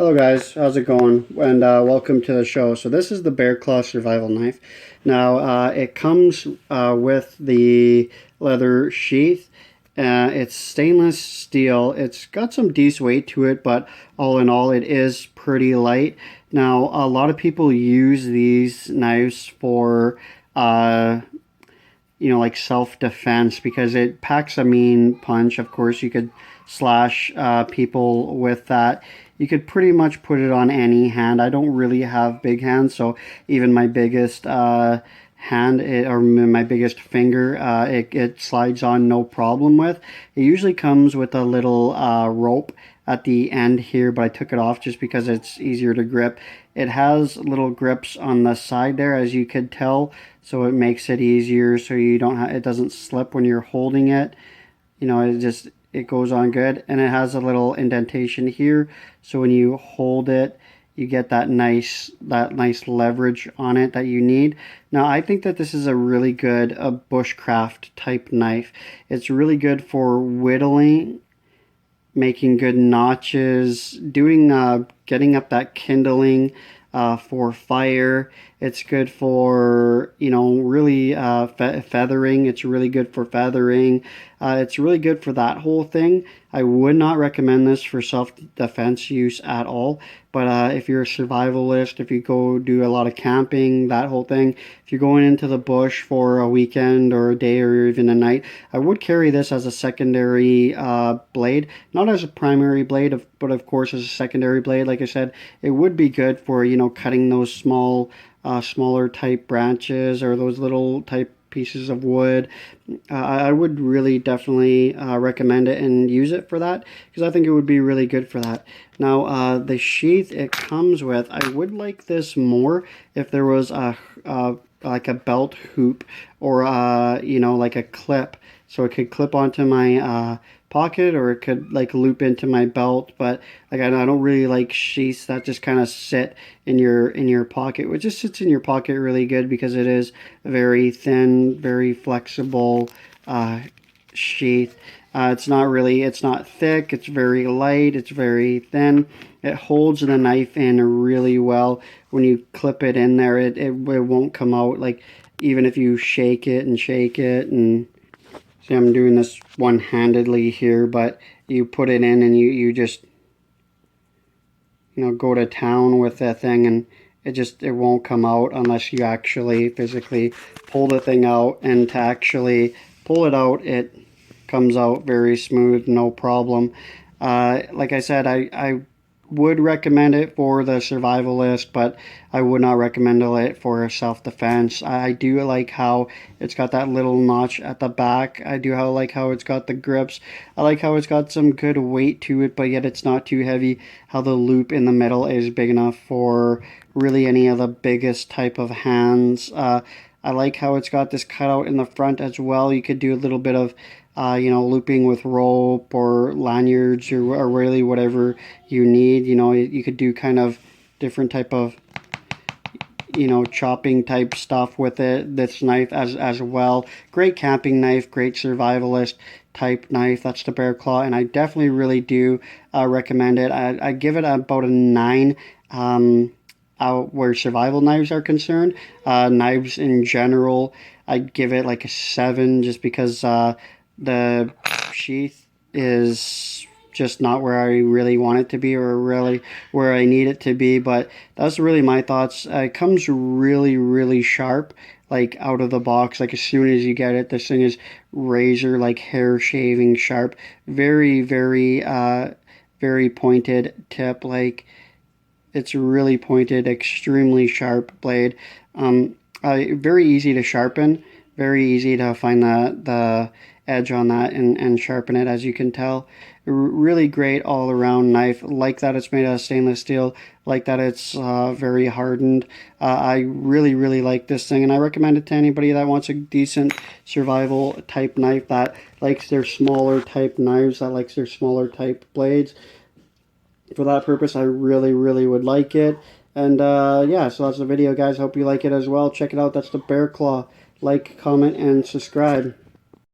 Hello guys, how's it going? And welcome to the show. So this is the Bear Claw Survival Knife. Now it comes with the leather sheath. It's stainless steel. It's got some decent weight to it, but all in all it is pretty light. Now a lot of people use these knives for like self-defense because it packs a mean punch. Of course, you could slash people with that. You could pretty much put it on any hand. I don't really have big hands, so even my biggest hand or my biggest finger, it slides on no problem with. It usually comes with a little rope at the end here, but I took it off just because it's easier to grip. It has little grips on the side there, as you could tell, so it makes it easier so you don't it doesn't slip when you're holding it. It goes on good, and it has a little indentation here, so when you hold it you get that nice leverage on it that you need. Now I think that this is a really good bushcraft type knife. It's really good for whittling, making good notches, doing getting up that kindling for fire. It's good for, really feathering. It's really good for feathering. It's really good for that whole thing. I would not recommend this for self-defense use at all. But if you're a survivalist, if you go do a lot of camping, that whole thing, if you're going into the bush for a weekend or a day or even a night, I would carry this as a secondary blade. Not as a primary blade, but of course as a secondary blade. Like I said, it would be good for, cutting those smaller type branches or those little type pieces of wood. I would really definitely recommend it and use it for that, because I think it would be really good for that. Now the sheath it comes with, I would like this more if there was like a belt hoop or like a clip, so it could clip onto my pocket, or it could like loop into my belt. But like I don't really like sheaths that just kind of sit in your pocket, which just sits in your pocket really good because it is very thin, very flexible sheath. It's not thick, it's very light, it's very thin. It holds the knife in really well. When you clip it in there, it won't come out, like even if you shake it and see, I'm doing this one-handedly here, but you put it in and you just go to town with that thing, and it won't come out unless you actually physically pull the thing out. And to actually pull it out, it comes out very smooth, no problem. Like I said, I would recommend it for the survivalist, but I would not recommend it for self-defense. I do like how it's got that little notch at the back. I do like how it's got the grips. I like how it's got some good weight to it, but yet it's not too heavy. How the loop in the middle is big enough for really any of the biggest type of hands. I like how it's got this cutout in the front as well. You could do a little bit of looping with rope or lanyards or really whatever you need. You could do kind of different type of, chopping type stuff with this knife as well. Great camping knife, great survivalist type knife. That's the Bear Claw, and I definitely really do recommend it. I give it about a 9 where survival knives are concerned. Knives in general, I'd give it like a 7, just because the sheath is just not where I really want it to be, or really where I need it to be. But that's really my thoughts. It comes really sharp, like out of the box. Like as soon as you get it, this thing is razor, like hair shaving sharp. Very very pointed tip. Like it's really pointed, extremely sharp blade. Very easy to sharpen, very easy to find the edge on that and sharpen it, as you can tell. Really great all around knife. Like that it's made out of stainless steel, like that it's very hardened. I really like this thing, and I recommend it to anybody that wants a decent survival type knife, that likes their smaller type knives, that likes their smaller type blades. For that purpose, I really would like it. And yeah, so that's the video, guys. Hope you like it as well. Check it out. That's the Bear Claw. Like, comment, and subscribe.